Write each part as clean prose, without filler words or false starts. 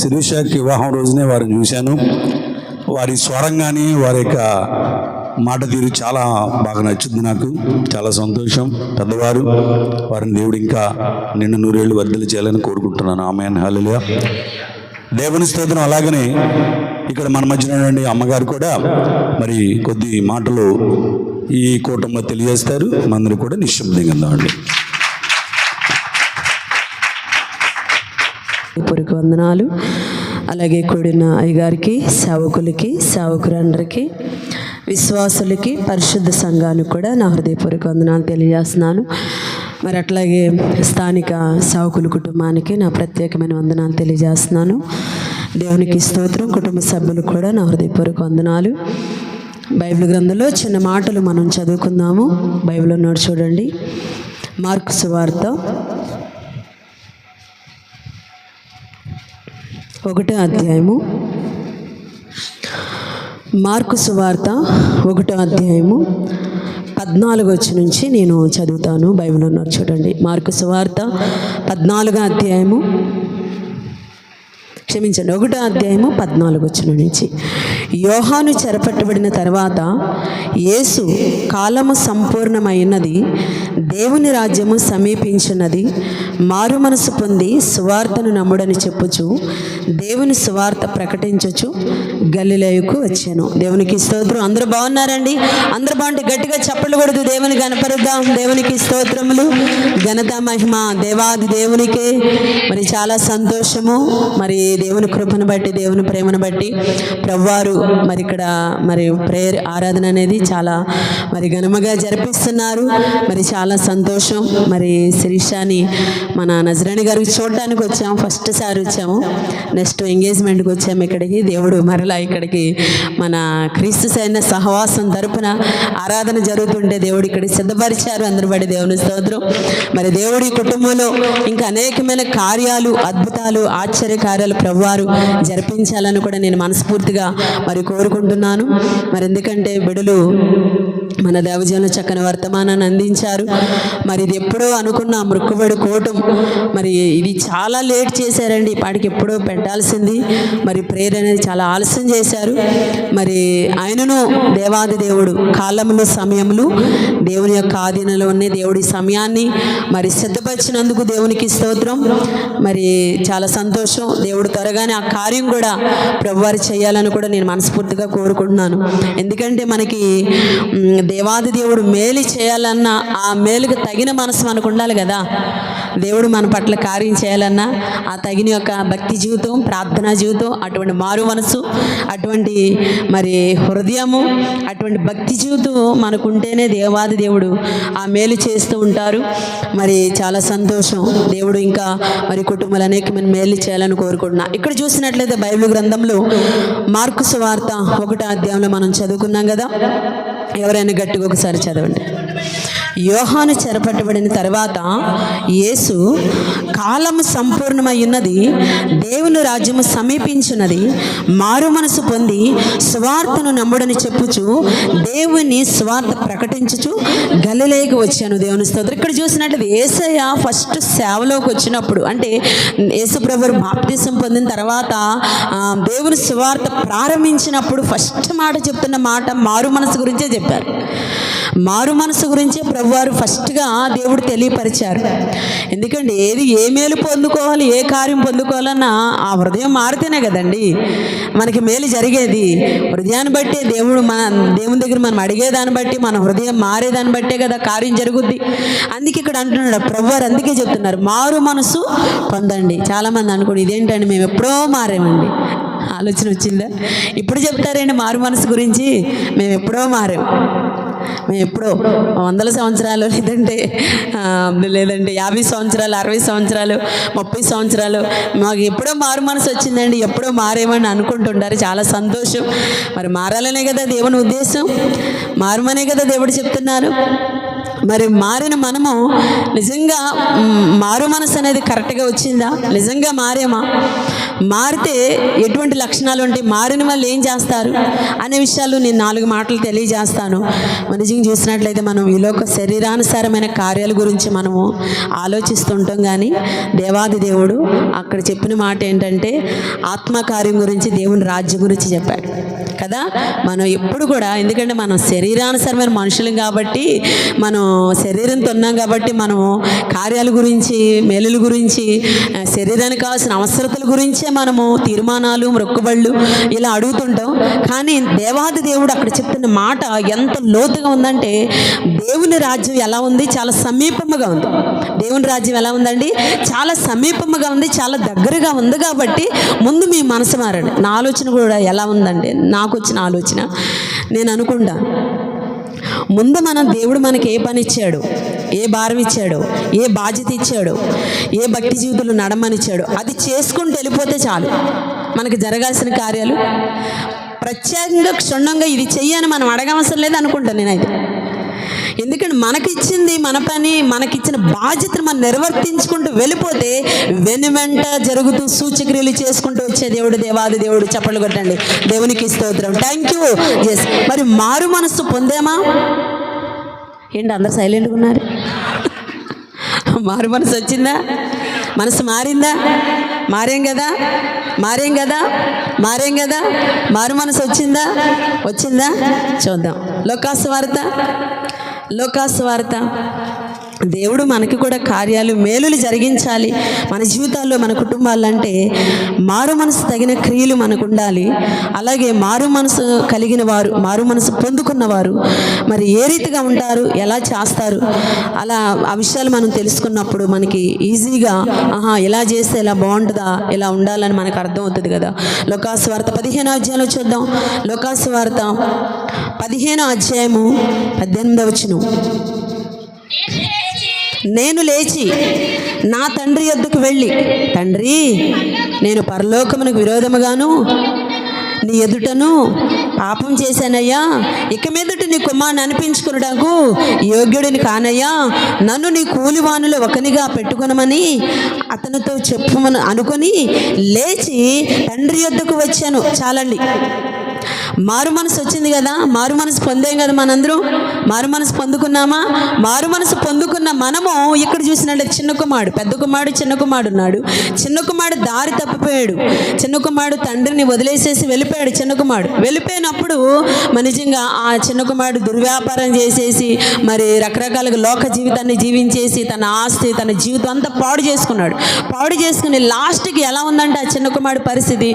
శిరీషకి వివాహం రోజునే వారిని చూశాను. వారి స్వరం కానీ వారి యొక్క మాట తీరు చాలా బాగా నచ్చుద్ది. నాకు చాలా సంతోషం. పెద్దవారు, వారిని దేవుడు ఇంకా నిండు నూరేళ్ళు వర్ధలు చేయాలని కోరుకుంటున్నాను. ఆమేన్, హల్లెలూయా. దేవుని స్తోత్రం. అలాగనే ఇక్కడ మన మధ్యన ఉన్నటువంటి అమ్మగారు కూడా మరి కొద్ది మాటలు ఈ కూటంలో తెలియజేస్తారు. మందరూ కూడా నిశ్శబ్దంగా ఉందామండి. పూర్వక వందనాలు. అలాగే కూడిన అయ్యగారికి, సేవకులకి, సేవకులందరికీ, విశ్వాసులకి, పరిశుద్ధ సంఘానికి కూడా నా హృదయపూర్వక వందనాలు తెలియజేస్తున్నాను. మరి అట్లాగే స్థానిక సేవకుల కుటుంబానికి నా ప్రత్యేకమైన వందనాలు తెలియజేస్తున్నాను. దేవునికి స్తోత్రం. కుటుంబ సభ్యులకు కూడా నా హృదయపూర్వక వందనాలు. బైబిల్ గ్రంథంలో చిన్న మాటలు మనం చదువుకుందాము. బైబిల్ ఉన్నాడు చూడండి. మార్కు సువార్త 1వ అధ్యాయము. మార్కు సువార్త 1వ అధ్యాయము 14వ వచనం నుంచి నేను చదువుతాను. బైబిల్ ఉన్నారు చూడండి. మార్కు సువార్త 14వ అధ్యాయము, క్షమించండి, 1వ అధ్యాయము 14వ వచనం నుంచి. యోహాను చెరపట్టబడిన తర్వాత యేసు కాలము సంపూర్ణమైనది, దేవుని రాజ్యము సమీపించినది, మారు మనసు పొంది సువార్తను నమ్ముడని చెప్పుచు దేవుని సువార్త ప్రకటించచ్చు గలిలయకు వచ్చాను. దేవునికి స్తోత్రం. అందరూ బాగున్నారండి? అందరూ బాగుంటే గట్టిగా చప్పట్లు కొడుతూ దేవుని గణపరుద్దాం. దేవునికి స్తోత్రములు, ఘనత, మహిమ దేవాది దేవునికే. మరి చాలా సంతోషము. మరి దేవుని కృపను బట్టి, దేవుని ప్రేమను బట్టి ప్రభువారు మరి ఇక్కడ మరి ప్రేయర్ ఆరాధన అనేది చాలా మరి ఘనముగా జరిపిస్తున్నారు. మరి చాలా సంతోషం. మరి శిరీషాని మన నజరాణి గారికి చూడటానికి వచ్చాము. ఫస్ట్ సారి వచ్చాము. నెక్స్ట్ ఎంగేజ్మెంట్కి వచ్చాము ఇక్కడికి. దేవుడు మరలా ఇక్కడికి మన క్రీస్తు సైన్య సహవాసం తరపున ఆరాధన జరుగుతుంటే దేవుడు ఇక్కడికి సిద్ధపరిచారు. అందరి బట్టి దేవుని స్తోత్రం. మరి దేవుడి కుటుంబంలో ఇంకా అనేకమైన కార్యాలు, అద్భుతాలు, ఆశ్చర్య కార్యాలు ప్రభువారు జరిపించాలని కూడా నేను మనస్ఫూర్తిగా మరి కోరుకుంటున్నాను. మరి ఎందుకంటే బిడ్డలు మన దేవజనులు చక్కని వర్తమానాన్ని అందించారు. మరి ఇది ఎప్పుడో అనుకున్న మృక్కుబడి కూటం మరి ఇది చాలా లేట్ చేశారండి. ఇప్పటికి ఎప్పుడో పెట్టాల్సింది. మరి ప్రేయర్ అనేది చాలా ఆలస్యం చేశారు. మరి ఆయనను దేవాది దేవుడు కాలములు, సమయములు దేవుని యొక్క ఆధీనంలో ఉన్న దేవుడి సమయాన్ని మరి సిద్ధపరిచినందుకు దేవునికి స్తోత్రం. మరి చాలా సంతోషం. దేవుడు త్వరగానే ఆ కార్యం కూడా ప్రభువారు చేయాలని కూడా నేను మనస్ఫూర్తిగా కోరుకుంటున్నాను. ఎందుకంటే మనకి దేవాది దేవుడు మేలు చేయాలన్నా ఆ మేలుకు తగిన మనసు మనకు ఉండాలి కదా. దేవుడు మన పట్ల కార్యం చేయాలన్నా ఆ తగిన యొక్క భక్తి జీవితం, ప్రార్థనా జీవితం, అటువంటి మారు మనసు, అటువంటి మరి హృదయము, అటువంటి భక్తి జీవితం మనకుంటేనే దేవాది దేవుడు ఆ మేలు చేస్తూ ఉంటారు. మరి చాలా సంతోషం. దేవుడు ఇంకా మరి కుటుంబాలు అనేకమైన మేలు చేయాలని కోరుకుంటున్నా. ఇక్కడ చూసినట్లయితే బైబిల్ గ్రంథంలో మార్కు సువార్త 1వ అధ్యాయంలో మనం చదువుకున్నాం కదా. ఎవరైనా గట్టిగా ఒకసారి చదవండి. యోహాను చెరపట్టబడిన తర్వాత యేసు కాలము సంపూర్ణమై ఉన్నది, దేవుని రాజ్యము సమీపించున్నది, మారు మనసు పొంది స్వార్థను నమ్ముడని చెప్పుచు దేవుని స్వార్థ ప్రకటించుచు గలిలయకు వచ్చాను. దేవుని స్తోత్రం. ఇక్కడ చూసినట్లయితే యేసయ్య ఫస్ట్ సేవలోకి వచ్చినప్పుడు, అంటే యేసు ప్రభువు బాప్తిసం పొందిన తర్వాత దేవుని స్వార్థ ప్రారంభించినప్పుడు ఫస్ట్ మాట చెప్తున్న మాట మారు మనసు గురించే చెప్పారు. మారు మనసు గురించే ప్రభువారు ఫస్ట్గా దేవుడు తెలియపరిచారు. ఎందుకంటే ఏ మేలు పొందుకోవాలి, ఏ కార్యం పొందుకోవాలన్నా ఆ హృదయం మారితేనే కదండి మనకి మేలు జరిగేది. హృదయాన్ని బట్టి దేవుడు దేవుని దగ్గర మనం అడిగేదాన్ని బట్టి, మన హృదయం మారేదాన్ని బట్టే కదా కార్యం జరుగుద్ది. అందుకే ఇక్కడ అంటున్నాడు ప్రభువారు. అందుకే చెప్తున్నారు మారు మనసు పొందండి. చాలామంది అనుకోండి ఇదేంటండి మేము ఎప్పుడో మారామండి. ఆలోచన వచ్చిందా? ఇప్పుడు చెప్తారండి మారు మనసు గురించి. మేము ఎప్పుడో మారాం. మేము ఎప్పుడో 100 సంవత్సరాలు, లేదంటే 50 సంవత్సరాలు, 60 సంవత్సరాలు, 30 సంవత్సరాలు మాకు ఎప్పుడో మారు మనసు వచ్చిందండి, ఎప్పుడో మారేమని అనుకుంటుంటారు. చాలా సంతోషం. మరి మారాలనే కదా దేవుని ఉద్దేశం. మారమనే కదా దేవుడు చెప్తున్నారు. మరి మారిన మనము నిజంగా మారు మనసు అనేది కరెక్ట్గా వచ్చిందా? నిజంగా మారేమా? మారితే ఎటువంటి లక్షణాలు ఉంటాయి, మారిన వాళ్ళు ఏం చేస్తారు అనే విషయాలు నేను 4 మాటలు తెలియజేస్తాను. నిజంగా చూసినట్లయితే మనం ఈలోక శరీరానుసారమైన కార్యాల గురించి మనము ఆలోచిస్తుంటాం, కానీ దేవాది దేవుడు అక్కడ చెప్పిన మాట ఏంటంటే ఆత్మకార్యం గురించి, దేవుని రాజ్యం గురించి చెప్పాడు కదా. మనం ఎప్పుడు కూడా, ఎందుకంటే మనం శరీరానుసారమైన మనుషులం కాబట్టి, మనం శరీరంతో ఉన్నాం కాబట్టి, మనము కార్యాల గురించి, మేలుల గురించి, శరీరానికి కావాల్సిన అవసరతల గురించే మనము తీర్మానాలు, మొక్కుబళ్ళు ఇలా అడుగుతుంటాం. కానీ దేవాది దేవుడు అక్కడ చెప్తున్న మాట ఎంత లోతుగా ఉందంటే, దేవుని రాజ్యం ఎలా ఉంది, చాలా సమీపముగా ఉంది. దేవుని రాజ్యం ఎలా ఉందండి, చాలా సమీపముగా ఉంది, చాలా దగ్గరగా ఉంది. కాబట్టి ముందు మీ మనసు మారండి. నా ఆలోచన కూడా ఎలా ఉందంటే, నాకు వచ్చిన ఆలోచన నేను అనుకుంటా, ముందు దేవుడు మనకి ఏ పని ఇచ్చాడు, ఏ భారం ఇచ్చాడో, ఏ బాధ్యత ఇచ్చాడో, ఏ భక్తి జీవితంలో నడమనిచ్చాడో అది చేసుకుంటూ వెళ్ళిపోతే చాలు. మనకు జరగాల్సిన కార్యాలు ప్రత్యేకంగా క్షుణ్ణంగా ఇది చెయ్యని మనం అడగవసరం లేదు అనుకుంటాను నేనైతే. ఎందుకంటే మనకిచ్చింది మన పని, మనకిచ్చిన బాధ్యతను మనం నిర్వర్తించుకుంటూ వెళ్ళిపోతే వెనువెంట జరుగుతూ సూచక్రియలు చేసుకుంటూ వచ్చే దేవుడు దేవాది దేవుడు. చప్పట్లు కొట్టండి దేవునికి స్తోత్రం. Thank you. ఎస్, మరి మారు మనసు పొందామా? ఏంటి అందరు సైలెంట్గా ఉన్నారు? మారు మనసు వచ్చిందా? మనసు మారిందా? మారేం కదా, మారేం కదా, మారేం కదా. మారు మనసు వచ్చిందా? వచ్చిందా? చూద్దాం. లోకాసువార్త. దేవుడు మనకి కూడా కార్యాలు, మేలులు జరిగించాలి మన జీవితాల్లో, మన కుటుంబాలంటే మారు మనసు తగిన క్రియలు మనకు ఉండాలి. అలాగే మారు మనసు కలిగిన వారు, మారు మనసు పొందుకున్నవారు మరి ఏ రీతిగా ఉంటారు, ఎలా చేస్తారు, అలా ఆ విషయాలు మనం తెలుసుకున్నప్పుడు మనకి ఈజీగా ఇలా చేస్తే ఇలా బాగుంటుందా, ఇలా ఉండాలని మనకు అర్థమవుతుంది కదా. లోకాసువార్త 15వ అధ్యాయంలో చూద్దాం. లోకాసువార్త 15వ అధ్యాయము 18వ వచనం. నేను లేచి నా తండ్రి యొద్దకు వెళ్ళి, తండ్రి, నేను పరలోకమునకు విరోధముగాను నీ ఎదుటను పాపం చేశానయ్యా. ఇక మీదట నీ కుమారుని అనిపించుకున్నటకు యోగ్యుడిని కానయ్యా. నన్ను నీ కూలివానులో ఒకనిగా పెట్టుకునమని అతనితో చెప్పుమని అనుకొని లేచి తండ్రి యొద్దకు వచ్చాను. చాలండి. మారు మనసు వచ్చింది కదా, మారు మనసు పొందాం కదా మనందరం. మారు మనసు పొందుకున్నామా? మారు మనసు పొందుకున్న మనము ఇక్కడ చూసినట్టు చిన్న కుమారుడు, పెద్ద కుమారుడు, చిన్న కుమారుడు ఉన్నాడు. చిన్న కుమారుడు దారి తప్పిపోయాడు. చిన్న కుమారుడు తండ్రిని వదిలేసేసి వెళ్ళిపోయాడు. చిన్న కుమారుడు వెళ్ళిపోయినప్పుడు నిజంగా ఆ చిన్న కుమారుడు దుర్వ్యాపారం చేసేసి మరి రకరకాలుగా లోక జీవితాన్ని జీవించేసి తన ఆస్తి, తన జీవితం అంతా పాడు చేసుకున్నాడు. పాడు చేసుకుని లాస్ట్కి ఎలా ఉందంటే ఆ చిన్న కుమారుడు పరిస్థితి,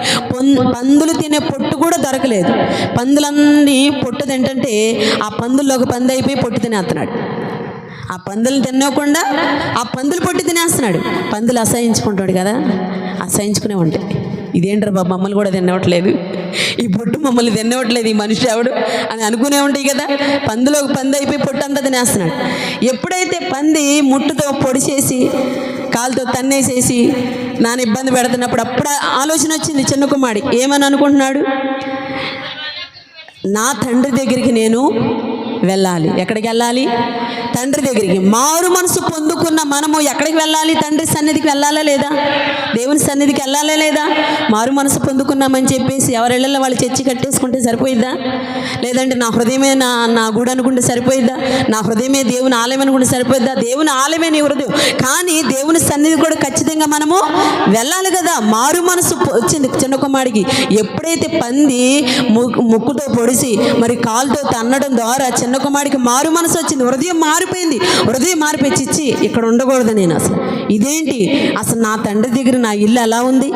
పందులు తినే పొట్టు కూడా దొరకలేదు. పందులన్నీ పొట్టు తింటుంటే ఆ పందుల్లో ఒక పంది అయిపోయి పొట్టు తినేస్తున్నాడు. ఆ పందులు తినకుండా ఆ పందులు పొట్టు తినేస్తున్నాడు. పందులు అసహించుకుంటాడు కదా, అసహించుకునే ఉంటాయి. ఇదేంటారు బాబు, మమ్మల్ని కూడా తినవట్లేదు, ఈ పొట్టు మమ్మల్ని తినవట్లేదు, ఈ మనిషి ఎవడు అని అనుకునే ఉంటాయి కదా. పందులో ఒక పంది అయిపోయి పొట్టు అంతా తినేస్తున్నాడు. ఎప్పుడైతే పంది ముట్టుతో పొడి చేసి కాలుతో తన్నేసేసి నాన్న ఇబ్బంది పెడుతున్నప్పుడు అప్పుడు ఆలోచన వచ్చింది చిన్న కుమారుడి. ఏమని అనుకుంటున్నాడు? నా తండ్రి దగ్గరికి నేను వెళ్ళాలి. ఎక్కడికి వెళ్ళాలి? తండ్రి దగ్గరికి. మారు మనసు పొందుకున్న మనము ఎక్కడికి వెళ్ళాలి? తండ్రి సన్నిధికి వెళ్ళాలా లేదా? దేవుని సన్నిధికి వెళ్ళాలా లేదా? మారు మనసు పొందుకున్నామని చెప్పేసి ఎవరెళ్ళలో వాళ్ళు చర్చి కట్టేసుకుంటే సరిపోయిద్దా? లేదంటే నా హృదయమే నా గుడి అనుకుంటే సరిపోయిద్దా? నా హృదయమే దేవుని ఆలయం అనుకుంటే సరిపోయిద్దా? దేవుని ఆలయమే నీ హృదయం. కానీ దేవుని సన్నిధి కూడా ఖచ్చితంగా మనము వెళ్ళాలి కదా. మారు మనసు వచ్చింది చిన్న కుమారుడికి. ఎప్పుడైతే పంది ముక్కుతో పొడిసి మరి కాలుతో తన్నడం ద్వారా చిన్న కుమారుడికి మారు మనసు వచ్చింది. హృదయం మారిపోయింది. హృదయం మారిపోయి చిచ్చి ఇక్కడ ఉండకూడదు నేను, అసలు నా తండ్రి దగ్గర నా ఇల్లు ఎలా ఉంది,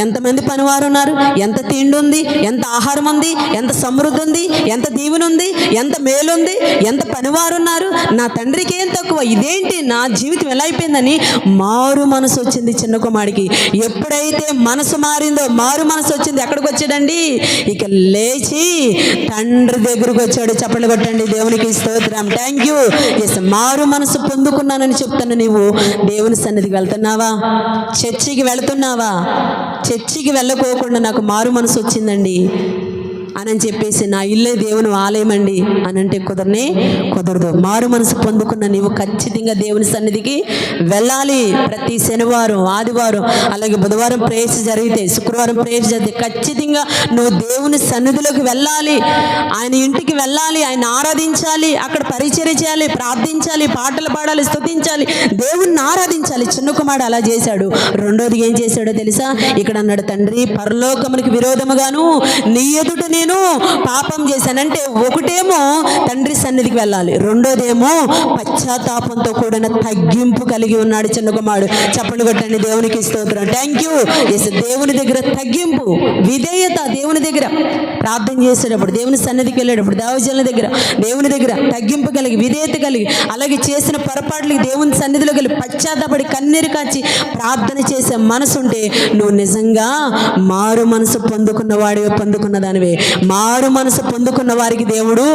ఎంతమంది పనివారు ఉన్నారు, ఎంత తిండి ఉంది, ఎంత ఆహారం ఉంది, ఎంత సమృద్ధి ఉంది, ఎంత దీవెన ఉంది, ఎంత మేలుంది, ఎంత పనివారు ఉన్నారు, నా తండ్రికి ఏం తక్కువ, ఇదేంటి నా జీవితం ఎలా అయిపోయిందని మారు మనసు వచ్చింది చిన్న కుమారుడికి. ఎప్పుడైతే మనసు మారిందో, మారు మనసు వచ్చింది, ఎక్కడికి వచ్చాడండి? ఇక లేచి తండ్రి దగ్గరకు వచ్చాడు. చప్పట్లు కొట్టండి దేవునికి స్తోత్రం. Thank you. ఎస్, మారు మనసు పొందుకున్నానని చెప్తాను. నీవు దేవుని సన్నిధికి వెళ్తున్నావా? చర్చికి వెళ్తున్నావా? చర్చికి వెళ్ళకోకుండా నాకు మారు మనసు వచ్చిందండి, అని చెప్పేసి నా ఇల్లే దేవుని ఆలయం అండి అని అంటే కుదరదు. మారు మనసు పొందుకున్న నీవు ఖచ్చితంగా దేవుని సన్నిధికి వెళ్ళాలి. ప్రతి శనివారం, ఆదివారం, అలాగే బుధవారం ప్రేయర్స్ జరిగితే, శుక్రవారం ప్రేయర్స్ జరిగితే ఖచ్చితంగా నువ్వు దేవుని సన్నిధిలోకి వెళ్ళాలి. ఆయన ఇంటికి వెళ్ళాలి, ఆయన ఆరాధించాలి, అక్కడ పరిచర్య చేయాలి, ప్రార్థించాలి, పాటలు పాడాలి, స్తుతించాలి, దేవుణ్ణి ఆరాధించాలి. చిన్న కుమారుడు అలా చేశాడు. రెండోది ఏం చేశాడో తెలుసా? ఇక్కడ అన్నాడు, తండ్రి పరలోకమునికి విరోధముగాను నీ ఎదుట నేను పాపం చేశానంటే, ఒకటేమో తండ్రి సన్నిధికి వెళ్ళాలి, రెండోదేమో పశ్చాత్తాపంతో కూడిన తగ్గింపు కలిగి ఉన్నాడు చిన్న కుమారుడు. చప్పట్లు కొట్టండి దేవునికి స్తోత్రం. Thank you. దేవుని దగ్గర తగ్గింపు, విధేయత, దేవుని దగ్గర ప్రార్థన చేసేటప్పుడు, దేవుని సన్నిధికి వెళ్ళేటప్పుడు, దైవజనుల దగ్గర, దేవుని దగ్గర తగ్గింపు కలిగి, విధేయత కలిగి, అలాగే చేసిన పొరపాట్లకి దేవుని సన్నిధిలోకి వెళ్ళి పశ్చాత్తాపడి కన్నీరు కాచి ప్రార్థన చేసే మనసు ఉంటే నువ్వు నిజంగా మారు మనసు పొందుకున్న వాడివే, పొందుకున్న దానివే. మారు మనసు పొందుకున్న వారికి దేవుడు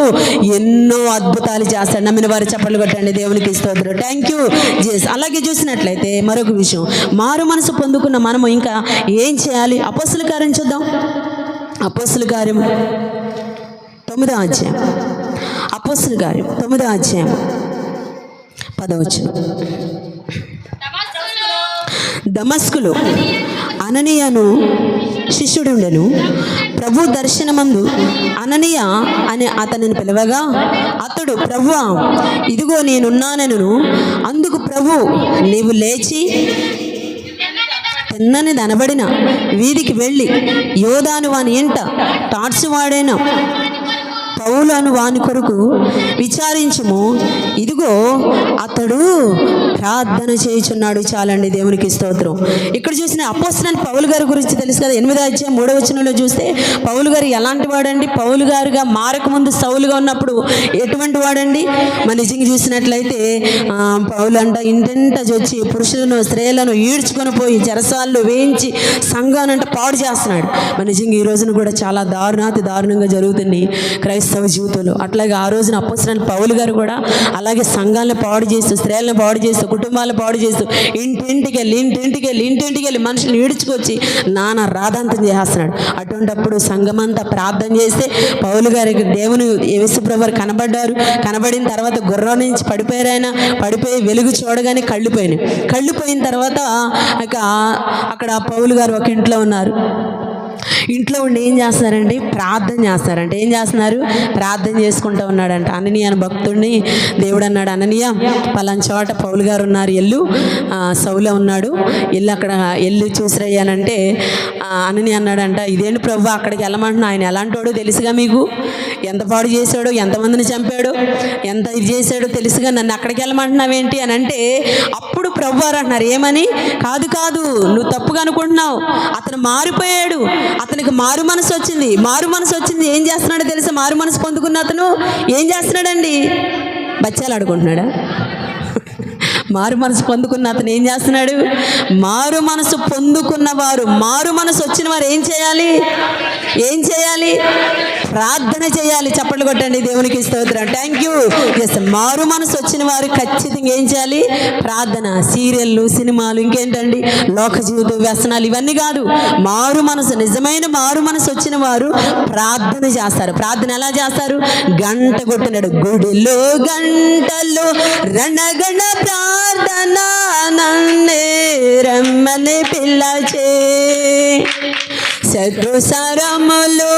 ఎన్నో అద్భుతాలు చేస్తాడు. నమ్మిన వారు చప్పట్లు కొట్టండి దేవునికి స్తోత్రం. Thank you Jesus. అలాగే చూసినట్లయితే మరొక విషయం, మారు మనసు పొందుకున్న మనము ఇంకా ఏం చేయాలి? అపోస్తుల కార్యం చూద్దాం. అపోస్తుల కార్యం 9వ అధ్యాయం. అపోస్తుల కార్యం 9వ అధ్యాయం 10వ వచనం. దమస్కులో అననీయను శిష్యుడుండెను. ప్రభు దర్శనమందు అననీయ అని అతనిని పిలవగా అతడు, ప్రభువా, ఇదిగో నేనున్నానెను. అందుకు ప్రభు, నీవు లేచి తిన్నని దనబడిన వీధికి వెళ్ళి యోదాను వాని ఎంట టార్చు వాడైన పౌలు అను వాని కొరకు విచారించుము, ఇదిగో అతడు ప్రార్థన చేయుచున్నాడు. చాలండి దేవునికి స్తోత్రం. ఇక్కడ చూసిన అపోస్తలుడైన పౌలు గారి గురించి తెలుసు కదా. 8వ అధ్యాయం 3వ వచనంలో చూస్తే పౌలు గారు ఎలాంటి వాడండి? పౌలు గారుగా మారకముందు సౌలుగా ఉన్నప్పుడు ఎటువంటి వాడండి? మన నిజంగా చూసినట్లయితే పౌలు అంట ఇంటింట వచ్చి పురుషులను, స్త్రీలను ఈడ్చుకొని పోయి చెరసాల్లో వేయించి సంఘానంట పాడు చేస్తున్నాడు. మన నిజంగా ఈ రోజున కూడా చాలా దారుణాతి దారుణంగా జరుగుతుంది క్రైస్తవ జీవితంలో. అట్లాగే ఆ రోజున అపోస్తలుడైన పౌలు గారు కూడా అలాగే సంఘాలను పాడు చేస్తూ, స్త్రీలను పాడు చేస్తూ, కుటుంబాలను పాడు చేస్తూ ఇంటింటికి వెళ్ళి మనుషులు ఈడ్చుకొచ్చి నానా రాధాంతం చేస్తున్నాడు. అటువంటిప్పుడు సంఘమంతా ప్రార్థన చేస్తే పౌలు గారికి దేవుని యేసుప్రభువు కనబడ్డారు. కనబడిన తర్వాత గుర్రం నుంచి పడిపోయి వెలుగు చూడగానే కళ్ళిపోయిన తర్వాత అక్కడ పౌలు గారు ఒక ఇంట్లో ఉన్నారు. ఇంట్లో ఉండి ఏం చేస్తున్నారండి? ప్రార్థన చేస్తున్నారంట. ఏం చేస్తున్నారు? ప్రార్థన చేసుకుంటూ ఉన్నాడంట. అననీయ అని భక్తుడిని దేవుడు అన్నాడు, అననీయ పలానా చోట పౌలు గారు ఉన్నారు, ఎల్లు, సౌలు ఉన్నాడు, అక్కడ చూసిరయ్యానంటే అననీయ అన్నాడంట, ఇదేంటి ప్రభు అక్కడికి వెళ్ళమంటున్నా, ఆయన ఎలాంటోడో తెలుసుగా మీకు, ఎంత పాడు చేశాడో, ఎంతమందిని చంపాడో, ఎంత ఇది చేశాడో తెలుసుగా, నన్ను అక్కడికి వెళ్ళమంటున్నావేంటి అని అంటే అప్పుడు ప్రభు వారు అంటున్నారు, ఏమని? కాదు, నువ్వు తప్పుగా అనుకుంటున్నావు, అతను మారిపోయాడు, అతనికి మారు మనసు వచ్చింది. ఏం చేస్తున్నాడో తెలుసా? మారు మనసు పొందుకున్న అతను ఏం చేస్తున్నాడండి? బచ్చాలు ఆడుకుంటున్నాడా? మారు మనసు పొందుకున్న అతను ఏం చేస్తున్నాడు? మారు మనసు పొందుకున్నవారు, మారు మనసు వచ్చిన వారు ఏం చేయాలి? ప్రార్థన చేయాలి. చప్పట్లు కొట్టండి దేవునికి స్తోత్రం. Thank you. ఎస్, మారు మనసు వచ్చిన వారు ఖచ్చితంగా ఏం చేయాలి? ప్రార్థన. సీరియళ్ళు, సినిమాలు, ఇంకేంటండి లోక జీవిత వ్యసనాలు, ఇవన్నీ కాదు. మారు మనసు, నిజమైన మారు మనసు వచ్చిన వారు ప్రార్థన చేస్తారు. ప్రార్థన ఎలా చేస్తారు? గంట కొట్టినాడు, గుడిలో గంటలు రణగణ ప్రార్థన నన్నే రమ్మని పిల్లచే, శత్రు సరములు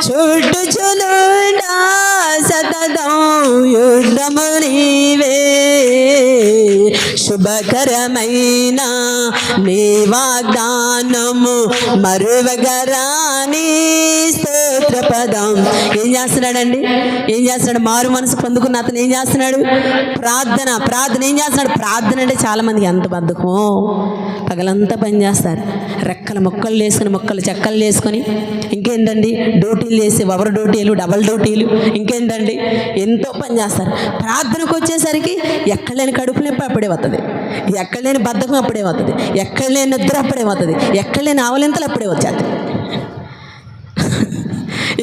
చుట్టుచునుండా సతతం యుద్ధము నీవే, శుభకరమైన నీ వాగ్దానము మరువగరాని స్తోత్రపదం. ఏం చేస్తున్నాడండి? మారు మనసు పొందుకున్న అతను ఏం చేస్తున్నాడు? ప్రార్థన. ఏం చేస్తున్నాడు? ప్రార్థన అంటే చాలా మందికి ఎంత బద్ధకం. పగలంతా పని చేస్తారు, రెక్కల మొక్కలు వేసుకుని, మొక్కలు చెక్కలు వేసుకొని, ఇంకేంటండి డ్యూటీలు చేసి, ఓవర్ డ్యూటీలు, డబల్ డ్యూటీలు, ఇంకేంటండి ఎంతో పని చేస్తారు. ప్రార్థనకు వచ్చేసరికి ఎక్కడలేని కడుపు నొప్పి అప్పుడే వస్తుంది, ఎక్కడలేని బద్ధకం అప్పుడే వస్తుంది, ఎక్కడలేని నిద్ర అప్పుడే వస్తుంది, ఎక్కడలేని ఆవలింతలు అప్పుడే వచ్చేది.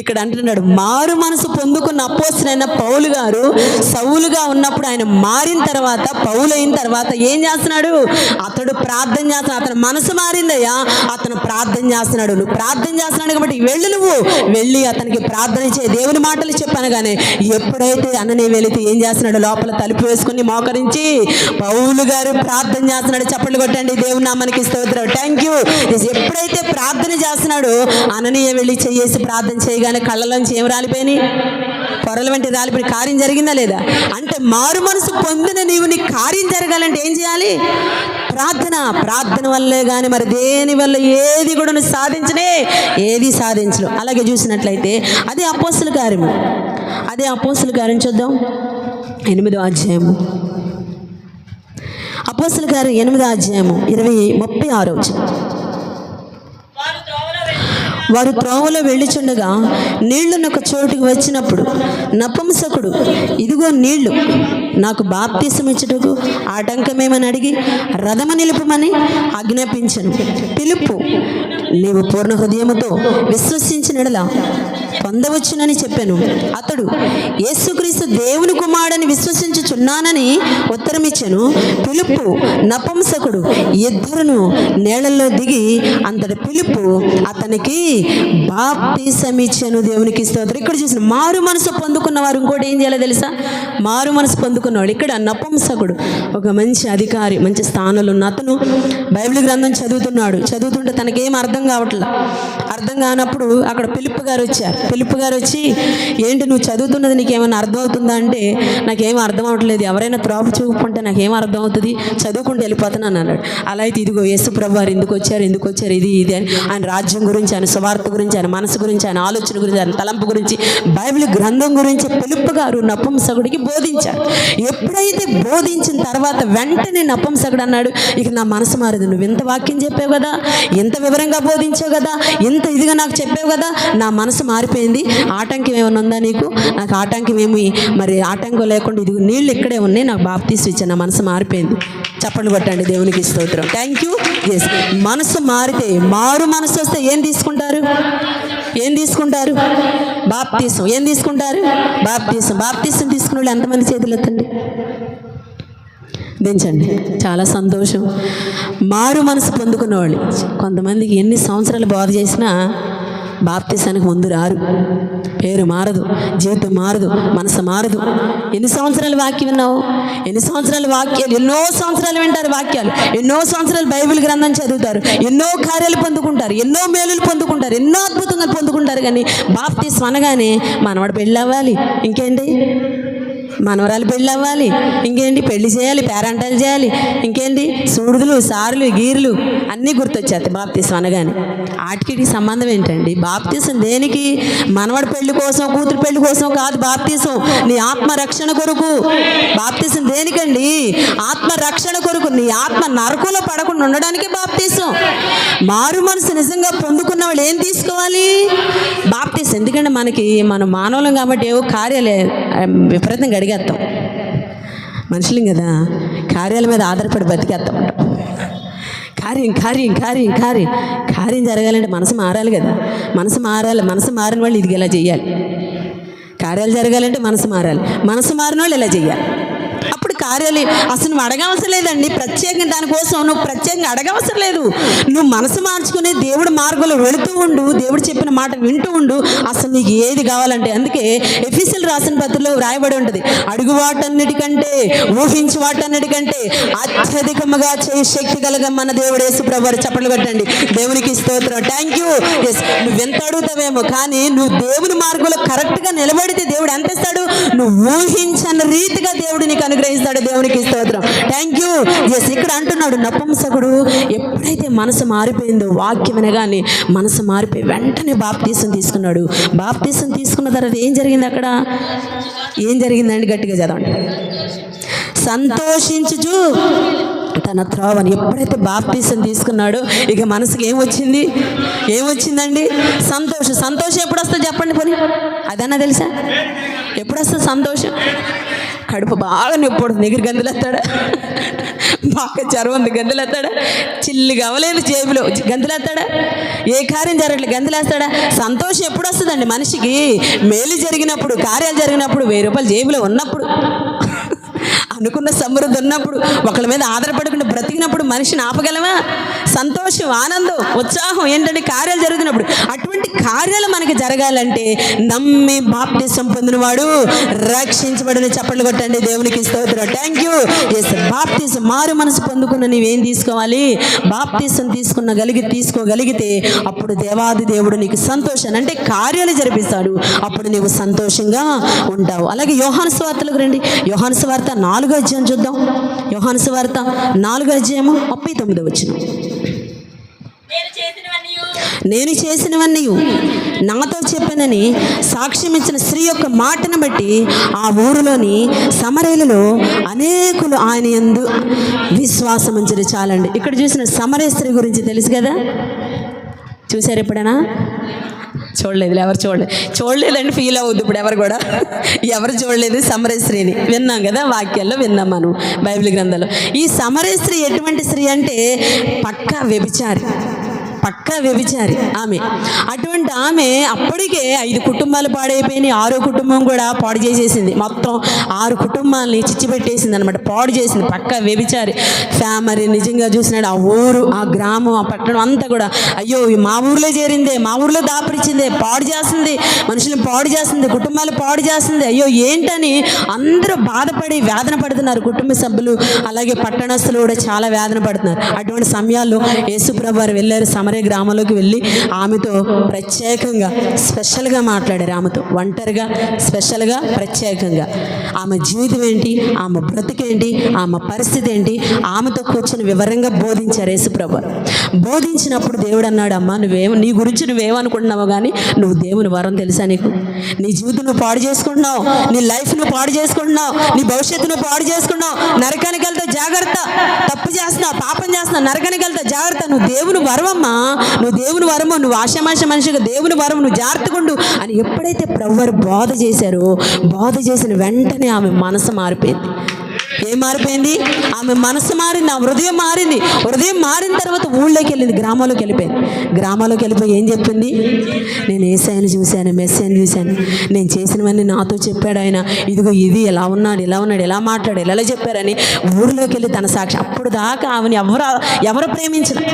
ఇక్కడ అంటున్నాడు, మారు మనసు పొందుకున్న అపోస్తలుడైన పౌలు గారు సౌలుగా ఉన్నప్పుడు ఆయన మారిన తర్వాత, పౌలు అయిన తర్వాత ఏం చేస్తున్నాడు? అతడు ప్రార్థన చేస్తున్నాడు. అతని మనసు మారిందయ్యా, అతను ప్రార్థన చేస్తున్నాడు. నువ్వు ప్రార్థన చేస్తున్నాడు కాబట్టి నువ్వు వెళ్ళి అతనికి ప్రార్థన చేయి, దేవుని మాటలు చెప్పాను. కానీ ఎప్పుడైతే అన్ననే వెళితే ఏం చేస్తున్నాడు? లోపల తలుపు వేసుకుని మోకరించి పౌలు గారు ప్రార్థన చేస్తున్నాడు. చప్పట్లు కొట్టండి, దేవుని నామానికి స్తోత్రం. Thank you. ఎప్పుడైతే ప్రార్థన చేస్తున్నాడో అననీయ వెళ్ళి చెయ్యేసి ప్రార్థన చేయగానే కళ్ళలోంచి ఏం రాలిపోయినాయి? పొరల వంటి రాలిపోయి కార్యం జరిగిందా లేదా? అంటే మారు మనసు పొందిన నీవు నీ కార్యం జరగాలంటే ఏం చేయాలి? ప్రార్థన వల్లే కానీ మరి దేని వల్ల ఏది కూడా నువ్వు ఏది సాధించను. అలాగే చూసినట్లయితే అదే అపోస్తల కార్యం చూద్దాం. 8వ అధ్యాయము, అపోస్తల కార్యం 8వ అధ్యాయము 36 వచనం. వారు త్రోవలో వెళ్ళుచుండగా నీళ్లున్న ఒక చోటుకు వచ్చినప్పుడు నపుంసకుడు, ఇదిగో నీళ్లు, నాకు బాప్తీసం ఇచ్చుటకు ఆటంకమేమని అడిగి రథము నిలుపమని ఆజ్ఞాపించను. పిలుపు, నీవు పూర్ణ హృదయముతో విశ్వసించినడలా పొందవచ్చునని చెప్పాను. అతడు యేసుక్రీస్తు దేవుని కుమారుడని విశ్వసించుచున్నానని ఉత్తరమిచ్చాను. పిలుపు, నపుంసకుడు ఇద్దరును నీళ్లలో దిగి అంతటి పిలుపు అతనికి బాప్తీసం ఇచ్చాను. దేవునికి స్తోత్రం. ఇక్కడ చూసిన మారు మనసు పొందుకున్న వారు ఇంకోటి ఏం చేయాలో తెలుసా? మారు మనసు పొందుకున్నవాడు. ఇక్కడ నపుంసకుడు ఒక మంచి అధికారి, మంచి స్థానంలో ఉన్న అతను బైబిల్ గ్రంథం చదువుతుంటే తనకేం అర్థం కావట్లేదు. అర్థం కానప్పుడు అక్కడ పిలుపు గారు వచ్చారు. పిలుపు గారు వచ్చి, ఏంటి నువ్వు చదువుతున్నది నీకేమైనా అర్థం అవుతుందా అంటే, నాకేం అర్థం అవ్వట్లేదు, ఎవరైనా త్రోవ చూపుకుంటే నాకేం అర్థం అవుతుంది, చదువుకుంటూ వెళ్ళిపోతున్నాను అన్నాడు. అలా అయితే ఇదిగో యేసు ప్రభు వారు ఎందుకు వచ్చారు ఇది అని ఆయన రాజ్యం గురించి, ఆయన సువార్త గురించి, ఆయన మనసు గురించి, ఆయన ఆలోచన గురించి, ఆయన తలంపు గురించి, బైబిల్ గ్రంథం గురించి పిలుపు గారు నపుంసకుడికి బోధించారు. ఎప్పుడైతే బోధించిన తర్వాత వెంటనే నపుంసకుడు అన్నాడు, ఇక నా మనసు మారదు, నువ్వు ఎంత వాక్యం చెప్పావు కదా, ఎంత వివరంగా బోధించావు కదా, ఎంత ఇదిగా నాకు చెప్పావు కదా, నా మనసు మారిపోయింది. ఆటంకం ఏమైనా ఉందా నీకు? నాకు ఆటంకం ఏమి, మరి ఆటంకం లేకుండా ఇదిగో నీళ్ళు ఇక్కడే ఉన్నాయి, నాకు బాప్తీసం ఇచ్చాను, నా మనసు మారిపోయింది. చప్పట్లు కొట్టండి, దేవునికి స్తోత్రం. Thank you. ఎస్, మనసు మారితే, మారు మనసు వస్తే ఏం తీసుకుంటారు? బాప్తీసం. ఏం తీసుకుంటారు? బాప్తీసం తీసుకున్న వాళ్ళు ఎంతమంది చేతులు ఎత్తండి, దించండి. చాలా సంతోషం. మారు మనసు పొందుకున్న వాళ్ళు కొంతమందికి ఎన్ని సంవత్సరాలు బోధ చేసినా బాప్తీసానికి ముందు రారు. పేరు మారదు, జీవితం మారదు, మనసు మారదు. ఎన్ని సంవత్సరాలు వాక్యం విన్నావు? ఎన్నో సంవత్సరాలు వింటారు వాక్యాలు, ఎన్నో సంవత్సరాలు బైబిల్ గ్రంథం చదువుతారు, ఎన్నో కార్యాలు పొందుకుంటారు, ఎన్నో మేలులు పొందుకుంటారు, ఎన్నో అద్భుతంగా పొందుకుంటారు. కానీ బాప్తీసం అనగానే మనవాడు పెళ్ళి అవ్వాలి, ఇంకేంటి మనవరాలు పెళ్ళి అవ్వాలి, ఇంకేంటి పెళ్లి చేయాలి, పేరంటాలు చేయాలి, ఇంకేంటి సూడుదులు, సారులు, గీరులు అన్నీ గుర్తొచ్చేస్తాయి బాప్తీసం అనగానే. ఆటికి సంబంధం ఏంటండి? బాప్తీసం దేనికి? మనవడి పెళ్లి కోసం, కూతురు పెళ్లి కోసం కాదు బాప్తీసం, నీ ఆత్మరక్షణ కొరకు. బాప్తీసం దేనికండి? ఆత్మరక్షణ కొరకు, నీ ఆత్మ నరకంలో పడకుండా ఉండడానికి బాప్తీసం. మారు మనసు నిజంగా పొందుకున్న వాళ్ళు ఏం తీసుకోవాలి? బాప్తీసం. ఎందుకంటే మనం మానవులం కాబట్టి ఏవో కార్యాలే విపరీతంగా అడిగేస్తాం, మనుషులం కదా, కార్యాల మీద ఆధారపడి బతికేస్తాం. కార్యం జరగాలంటే మనసు మారాలి కదా, మనసు మారిన వాళ్ళు ఇది ఇలా చెయ్యాలి. కార్యాలు జరగాలంటే మనసు మారాలి, మనసు మారిన వాళ్ళు ఇలా చెయ్యాలి. అప్పుడు కార్యాలు అసలు నువ్వు అడగవసరం లేదండి, ప్రత్యేకంగా దానికోసం నువ్వు ప్రత్యేకంగా అడగవసరం లేదు. నువ్వు మనసు మార్చుకుని దేవుడి మార్గంలో వెళుతూ ఉండు, దేవుడు చెప్పిన మాట వింటూ ఉండు. అసలు నీకు ఏది కావాలంటే, అందుకే ఎఫెసీయులకు రాసిన పత్రికలో వ్రాయబడి ఉంటుంది, అడుగు వాటన్నిటికంటే, ఊహించి వాటన్నిటికంటే అత్యధికముగా చేయ శక్తి కలగ మన దేవుడు యేసు ప్రభువు. చప్పట్లు కొట్టండి, దేవునికి స్తోత్రం. Thank you. ఎస్, నువ్వెంత అడుగుతావేమో, కానీ నువ్వు దేవుని మార్గంలో కరెక్ట్గా నిలబడితే దేవుడు ఎంత ఇస్తాడు? నువ్వు ఊహించని రీతిగా దేవుడు నీకు అనుగ్రహిస్తాడు. దేవునికి స్తోత్రం. Thank you. ఎస్, ఇక్కడ అంటున్నాడు నపుంసకుడు ఎప్పుడైతే మనసు మారిపోయిందో, వాక్యం వినగానే మనసు మారిపోయి వెంటనే బాప్తీసం తీసుకున్నాడు. బాప్తీసం తీసుకున్న తర్వాత ఏం జరిగింది? అక్కడ ఏం జరిగిందండి? గట్టిగా చదవండి. సంతోషించుచు తన త్రోవని. ఎప్పుడైతే బాప్తీసం తీసుకున్నాడో ఇక మనసుకి ఏమొచ్చిందండి? సంతోషం ఎప్పుడు వస్తుంది చెప్పండి పోనీ, అదన్నా తెలుసా? ఎప్పుడు వస్తుంది సంతోషం? కడుపు బాగా నొప్పి పడుతుంది, దగ్గర గంతులేస్తాడా? బాగా జ్వరం ఉంది, గంతులేస్తాడా? చిల్లిగా అవ్వలేదు జేబులో, గంతులేస్తాడా? ఏ కార్యం జరగట్లేదు, గంతులేస్తాడా? సంతోషం ఎప్పుడు వస్తుందండి మనిషికి? మేలు జరిగినప్పుడు, కార్యాలు జరిగినప్పుడు, 1000 రూపాయలు జేబులో ఉన్నప్పుడు, అనుకున్న సమృద్ధి ఉన్నప్పుడు, ఒకళ్ళ మీద ఆధారపడకుండా బ్రతికినప్పుడు మనిషిని ఆపగలమా? సంతోషం, ఆనందం, ఉత్సాహం ఏంటంటే కార్యాలు జరుగుతున్నప్పుడు. అటువంటి కార్యాలు మనకి జరగాలంటే నమ్మి బాప్తిసం పొందినవాడు రక్షించబడిన. చప్పట్లు కొట్టండి, దేవునికి స్తోత్రం. Thank you. ఎస్, బాప్తిసం, మారు మనసు పొందుకున్న నీవేం తీసుకోవాలి? బాప్తిసం తీసుకోగలిగితే అప్పుడు దేవాది దేవుడు నీకు సంతోషాన్ని, అంటే కార్యాలు జరిపిస్తాడు. అప్పుడు నీవు సంతోషంగా ఉంటావు. అలాగే యోహాను సువార్తలకు రండి. యోహాను సువార్త 4వ అధ్యాయం చూద్దాం. యోహాను సువార్త 4వ అధ్యాయము 39వ వచనం. నేను చేసినవన్నీ నాతో చెప్పానని సాక్ష్యం ఇచ్చిన స్త్రీ యొక్క మాటను బట్టి ఆ ఊరిలోని సమరయులలో అనేకులు ఆయన యందు విశ్వాసం ఉంచిరి. చాలండి. ఇక్కడ చూసిన సమరయ స్త్రీ గురించి తెలుసు కదా? చూసారు ఎప్పుడైనా? చూడలేదు, ఎవరు చూడలేదండి, ఫీల్ అవ్వద్దు ఇప్పుడు ఎవరు చూడలేదు. సమరయ స్త్రీని విన్నాం కదా, వాక్యాల్లో విన్నాం మనం, బైబిల్ గ్రంథాల్లో. ఈ సమరయ స్త్రీ ఎటువంటి స్త్రీ అంటే పక్కా వ్యభిచారి ఆమె. అటువంటి ఆమె అప్పటికే 5 కుటుంబాలు పాడైపోయినాయి, 6వ కుటుంబం కూడా పాడు చేసేసింది. మొత్తం 6 కుటుంబాలని చిచ్చిపెట్టేసింది అనమాట, పాడు చేసింది. పక్కా వ్యభిచారి ఫ్యామిలీ. నిజంగా చూసినాడు ఆ ఊరు, ఆ గ్రామం, ఆ పట్టణం అంతా కూడా, అయ్యో మా ఊర్లో చేరిందే, మా ఊర్లో దాపరిచిందే, పాడు చేస్తుంది, మనుషులను పాడు చేస్తుంది, కుటుంబాలు పాడు చేస్తుంది, అయ్యో ఏంటని అందరూ బాధపడి వేదన పడుతున్నారు, కుటుంబ సభ్యులు. అలాగే పట్టణస్తులు కూడా చాలా వేదన పడుతున్నారు. అటువంటి సమయాల్లో యేసుప్రభు వారు వెళ్ళారు సమరయ గ్రామంలోకి వెళ్ళి ఆమెతో ప్రత్యేకంగా స్పెషల్గా మాట్లాడారు. ఆమెతో ఒంటరిగా స్పెషల్గా ప్రత్యేకంగా ఆమె జీవితం ఏంటి, ఆమె బ్రతికేంటి, ఆమె పరిస్థితి ఏంటి, ఆమెతో కూర్చొని వివరంగా బోధించారు యేసుప్రభు. బోధించినప్పుడు దేవుడు అన్నాడు, అమ్మా నీ గురించి నువ్వేమనుకుంటున్నావు కానీ నువ్వు దేవుని వరం తెలుసా నీకు? నీ జీవితం నువ్వు పాడు చేసుకుంటున్నావు, నీ లైఫ్ నువ్వు పాడు చేసుకుంటున్నావు, నీ భవిష్యత్తు నువ్వు పాడు చేసుకున్నావు, నరకానికి వెళ్తే జాగ్రత్త, తప్పు చేస్తున్నావు, పాపం చేస్తున్నావు, నరకానికి వెళ్తే జాగ్రత్త, నువ్వు దేవుని వరమమ్మా, నువ్వు దేవుని వరము, నువ్వు ఆశామాష మనిషిగా దేవుని వరము, నువ్వు జాగ్రత్తగుండు అని ఎప్పుడైతే ప్రభువారు బోధ చేశారో, బోధ చేసిన వెంటనే ఆమె మనసు మారిపోయింది. ఏం మారిపోయింది? ఆమె మనసు మారింది, ఆ హృదయం మారింది. హృదయం మారిన తర్వాత ఊళ్ళోకి వెళ్ళింది, గ్రామాల్లోకి వెళ్ళిపోయి ఏం చెప్పింది? నేను యేసయ్యను చూశాను, మెస్సయ్యను చూశాను, నేను చేసినవన్నీ నాతో చెప్పాడు ఆయన, ఇదిగో ఇది ఎలా ఉన్నాడు, ఎలా మాట్లాడు, ఎలా చెప్పారని ఊళ్ళోకి వెళ్ళి తన సాక్షి. అప్పుడు దాకా ఆమెను ఎవరు ప్రేమించలా,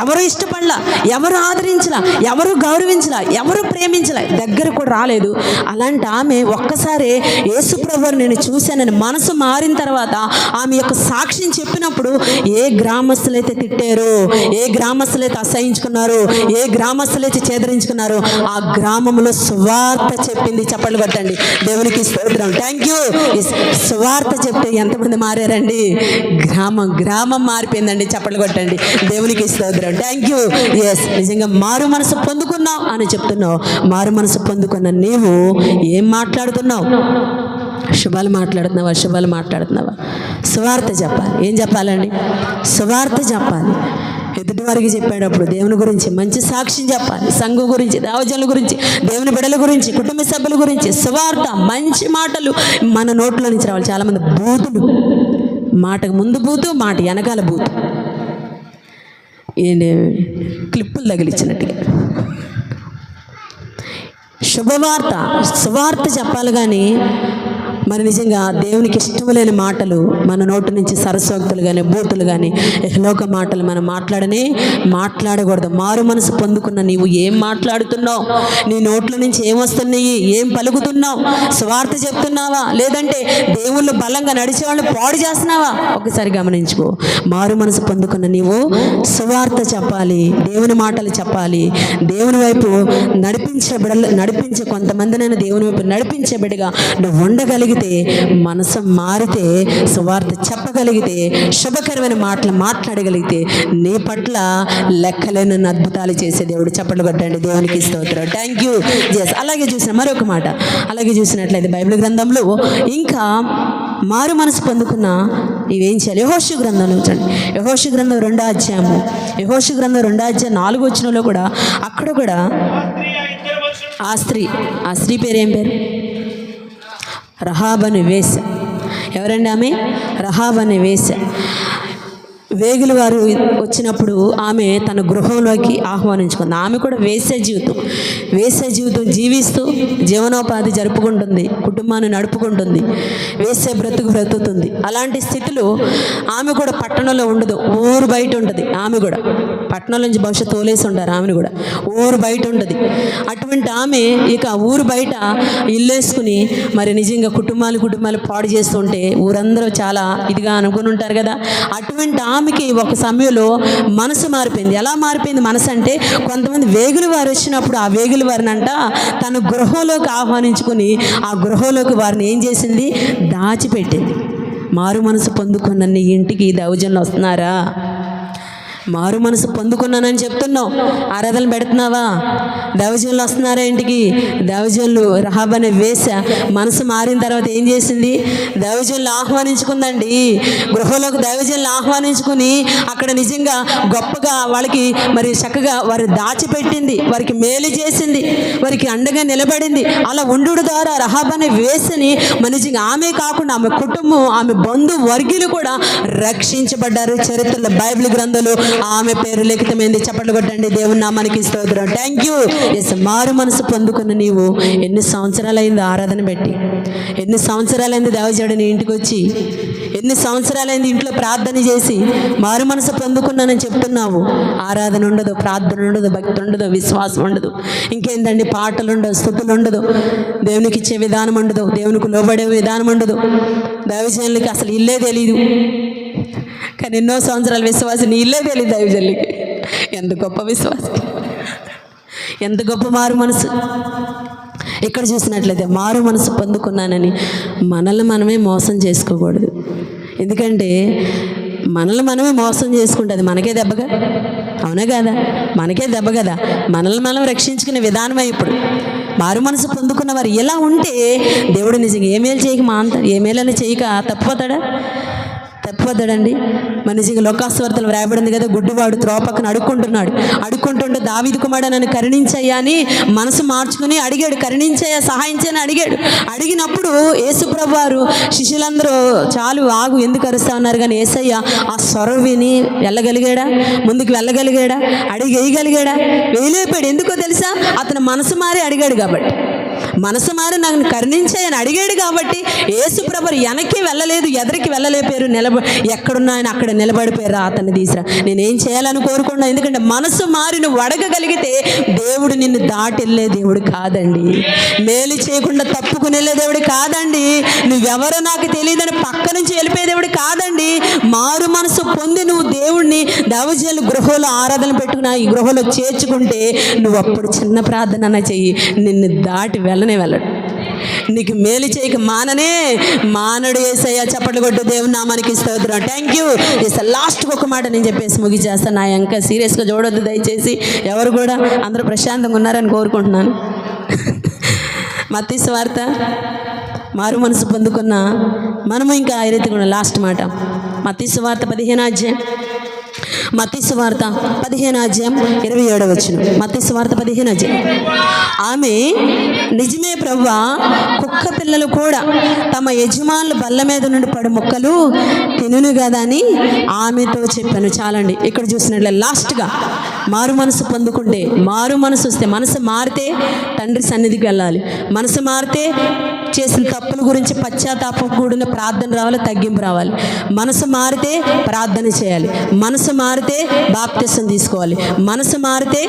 ఎవరు ఇష్టపడలా, ఎవరు ఆదరించలా, ఎవరు గౌరవించలా, ఎవరు ప్రేమించలా, దగ్గర కూడా రాలేదు. అలాంటి ఆమె ఒక్కసారి యేసుప్రభువుని నేను చూశానని మనసు మారిన తర్వాత ఆమె యొక్క సాక్ష్యం చెప్పినప్పుడు ఏ గ్రామస్తులైతే తిట్టారో, ఏ గ్రామస్తులైతే అసహించుకున్నారో, ఏ గ్రామస్తులైతే చేదరించుకున్నారో ఆ గ్రామంలో సువార్త చెప్పింది. చప్పట్లు కొట్టండి, దేవునికి స్తోత్రం. Thank you. సువార్త చెప్తే ఎంతమంది మారారండి? గ్రామం మారిపోయిందండి. చప్పట్లు కొట్టండి, దేవునికి స్తోత్రం. Thank you. ఎస్, నిజంగా మారు మనసు పొందుకున్నావు అని చెప్తున్నావు. మారు మనసు పొందుకున్న నీవు ఏం మాట్లాడుతున్నావు? శుభాలు మాట్లాడుతున్నావా? సువార్త చెప్పాలి. ఏం చెప్పాలండి? సువార్త చెప్పాలి. ఎదుటి వారికి చెప్పేటప్పుడు దేవుని గురించి మంచి సాక్ష్యం చెప్పాలి. సంఘం గురించి, దేవజనుల గురించి, దేవుని బిడ్డల గురించి, కుటుంబ సభ్యుల గురించి సువార్త, మంచి మాటలు మన నోట్లో నుంచి రావాలి. చాలామంది బూతులు, మాటకు ముందు బూతు, మాట వెనకాల బూతు, క్లిప్పులు తగిలిచ్చినట్టుగా. శుభవార్త, సువార్త చెప్పాలి. కానీ మరి నిజంగా దేవునికి ఇష్టం లేని మాటలు మన నోటి నుంచి, సరస్వక్తులు కానీ, బూతులు కానీ, లోక మాటలు మనం మాట్లాడకూడదు. మారు మనసు పొందుకున్న నీవు ఏం మాట్లాడుతున్నావు? నీ నోట్ల నుంచి ఏం వస్తున్నాయి? ఏం పలుకుతున్నావు? స్వార్థ చెప్తున్నావా, లేదంటే దేవుళ్ళు బలంగా నడిచేవాళ్ళు పాడు చేస్తున్నావా? ఒకసారి గమనించుకో. మారు మనసు పొందుకున్న నీవు సువార్త చెప్పాలి, దేవుని మాటలు చెప్పాలి. దేవుని వైపు నడిపించే కొంతమందినైనా దేవుని వైపు నడిపించే బిడ్డగా నువ్వు ఉండగలిగి, మనసు మారితే, సువార్త చెప్పగలిగితే, శుభకరమైన మాటలు మాట్లాడగలిగితే నీ పట్ల లెక్కలేని అద్భుతాలు చేసే దేవుడు. చప్పట్లు కొట్టండి, దేవునికి స్తోత్రం. Thank you. అలాగే చూసిన మరొక మాట, అలాగే చూసినట్లయితే బైబిల్ గ్రంథంలో ఇంకా మారు మనసు పొందుకున్న ఇవేం చేయాలి? యెహోషువ గ్రంథంలో చూడండి. యెహోషువ గ్రంథం 2వ అధ్యాయము, యెహోషువ గ్రంథం 2వ అధ్యాయం 4వ వచనంలో కూడా, అక్కడ కూడా ఆ స్త్రీ పేరు ఏం పేరు? రహాబను వేశ్య. ఎవరండి ఆమె? రహాబ్ అనే వేశ్య. వేగుల వారు వచ్చినప్పుడు ఆమె తన గృహంలోకి ఆహ్వానించుకుంది. ఆమె కూడా వేశ్య జీవితం జీవిస్తూ జీవనోపాధి జరుపుకుంటుంది, కుటుంబాన్ని నడుపుకుంటుంది, వేశ్య బ్రతుకుతుంది. అలాంటి స్థితిలో ఆమె కూడా పట్టణంలో ఉండదు, ఊరు బయట ఉంటుంది. ఆమె కూడా పట్టణం నుంచి బహుశా తోలేసి ఉంటారు, ఆమెను కూడా ఊరు బయట ఉంటుంది. అటువంటి ఆమె ఇక ఊరు బయట ఇల్లేసుకుని మరి నిజంగా కుటుంబాలు పాడు చేస్తుంటే ఊరందరూ చాలా ఇదిగా అనుకుని ఉంటారు కదా. అటువంటి ఆమెకి ఒక సమయంలో మనసు మారిపోయింది. ఎలా మారిపోయింది మనసు అంటే, కొంతమంది వేగుల వారు వచ్చినప్పుడు ఆ వేగుల వారిని అంట తన గృహంలోకి ఆహ్వానించుకుని ఆ గృహంలోకి వారిని ఏం చేసింది? దాచిపెట్టింది. మారు మనసు పొందుకున్న నీ ఇంటికి దైవజనులు వస్తున్నారా? మారు మనసు పొందుకున్నానని చెప్తున్నావు, ఆరాధనలు పెడుతున్నావా? దైవజనులు వస్తున్నారా ఇంటికి? దైవజనులు రహాబ్ అనే వేశ్య మనసు మారిన తర్వాత ఏం చేసింది? దైవజనులు ఆహ్వానించుకుందండి. గృహంలోకి దైవజనులు ఆహ్వానించుకుని అక్కడ నిజంగా గొప్పగా వాళ్ళకి మరి చక్కగా వారు దాచిపెట్టింది, వారికి మేలు చేసింది, వారికి అండగా నిలబడింది. అలా ఉండు ద్వారా రహాబ్ అనే వేశ్యని నిజంగా ఆమె కాకుండా ఆమె కుటుంబం, ఆమె బంధు వర్గీయులు కూడా రక్షించబడ్డారు. చరిత్రలో బైబిల్ గ్రంథంలో ఆమె పేరు లిఖితమైంది. చప్పట్లు కొట్టండి, దేవుని నామానికి స్తోత్రం. Thank you. ఎస్, మారు మనసు పొందుకున్న నీవు ఎన్ని సంవత్సరాలైంది ఆరాధన పెట్టి? ఎన్ని సంవత్సరాలైంది దేవజనుడు నీ ఇంటికి వచ్చి? ఎన్ని సంవత్సరాలైంది ఇంట్లో ప్రార్థన చేసి మారు మనసు పొందుకున్నానని చెప్తున్నావు? ఆరాధన ఉండదు, ప్రార్థన ఉండదు, భక్తి ఉండదు, విశ్వాసం ఉండదు, ఇంకేందండి పాటలు ఉండదు, స్తుతులు ఉండదు, దేవునికి ఇచ్చే విధానం ఉండదు, దేవునికి లోబడే విధానం ఉండదు. దైవజనులకి అసలు ఇల్లే తెలీదు, కానీ ఎన్నో సంవత్సరాల విశ్వాసం ఇల్లే తెలియదు దైవజనులకి. ఎంత గొప్ప విశ్వాసం, ఎంత గొప్ప మారు మనసు. ఇక్కడ చూసినట్లయితే మారు మనసు పొందుకున్నానని మనల్ని మనమే మోసం చేసుకోకూడదు. ఎందుకంటే మనల్ని మనమే మోసం చేసుకుంటే అది మనకే దెబ్బగా, అవునా కదా? మనకే దెబ్బ కదా. మనల్ని మనం రక్షించుకునే విధానమే ఇప్పుడు. మారు మనసు పొందుకున్న వారు ఎలా ఉంటే దేవుడు నిజంగా ఏ మేలు చేయక ఏ మేలని చేయక తప్పిపోతాడండి. మనిషికి లోకాస్వార్తలు వ్రాయబడింది కదా, గుడ్డివాడు త్రోపక్కన అడుక్కుంటుంటే దావీదు కుమారుడా నన్ను కరుణించయ్యా అని మనసు మార్చుకుని అడిగాడు, కరుణించయ్యా, సహాయం చేయని అడిగినప్పుడు యేసుప్రభు వారు శిష్యులందరూ చాలు ఆగు ఎందుకు అరుస్తా ఉన్నారు, కానీ యేసయ్య ఆ స్వరం విని ముందుకు వెళ్ళగలిగాడా? వేయగలిగాడా? వేయలేపాడు. ఎందుకో తెలుసా? అతను మనసు మారి అడిగాడు కాబట్టి, మనసు మారి నన్ను కరుణించాయని అడిగాడు కాబట్టి యేసుప్రభు వెనక్కి వెళ్ళలేదు, ఎదరికి వెళ్ళలేపారు. ఎక్కడున్నా ఆయన అక్కడ నిలబడిపోయారు. అతన్ని తీసిరా, నేనేం చేయాలని కోరుకున్నా. ఎందుకంటే మనసు మారి నువ్వు అడగగలిగితే దేవుడు నిన్ను దాటి వెళ్ళే దేవుడు కాదండి. మేలు చేయకుండా తప్పుకుని వెళ్ళే దేవుడు కాదండి. నువ్వెవరో నాకు తెలియదని పక్క నుంచి వెళ్ళిపోయే దేవుడు కాదండి. మారు మనసు పొంది నువ్వు దేవుడిని దైవజనుల గృహంలో ఆరాధన పెట్టుకున్నా ఈ గృహంలో చేర్చుకుంటే నువ్వు అప్పుడు చిన్న ప్రార్థన చెయ్యి, నిన్ను దాటి వెళ్ళడు. నీకు మేలు చేయక మానడు యేసయ్య. చప్పట్లు కొట్టు, దేవుని నామానికి స్తోత్రం. Thank you. లాస్ట్కి ఒక మాట నేను చెప్పేసి ముగిచేస్తాను. నా ఇంకా సీరియస్గా చూడొద్దు దయచేసి. ఎవరు కూడా అందరూ ప్రశాంతంగా ఉన్నారని కోరుకుంటున్నాను. మత్తయి సువార్త మారు మనసు పొందుకున్న మనము ఇంకా ఆ రీతిగా లాస్ట్ మాట మత్తయి సువార్త 15వ అధ్యాయం. మత్తయి సువార్త 15వ అధ్యాయం 27వ వచనం. మత్తయి సువార్త 15వ అధ్యాయం. ఆమె నిజమే ప్రభువా, కుక్క పిల్లలు కూడా తమ యజమానుల బల్ల మీద నుండి పడి ముక్కలు తినును కదా అని ఆమెతో చెప్పాను. చాలండి. ఇక్కడ చూసినట్లే లాస్ట్గా మారు మనసు పొందుకుంటే, మారు మనసు వస్తే, మనసు మారితే తండ్రి సన్నిధికి వెళ్ళాలి. మనసు మారితే చేసిన తప్పుల గురించి పశ్చాత్తాపం కూడిన ప్రార్థన రావాలి, తగ్గింపు రావాలి. మనసు మారితే ప్రార్థన చేయాలి. మనసు మారితే బాప్తిసం తీసుకోవాలి. మనసు మారితే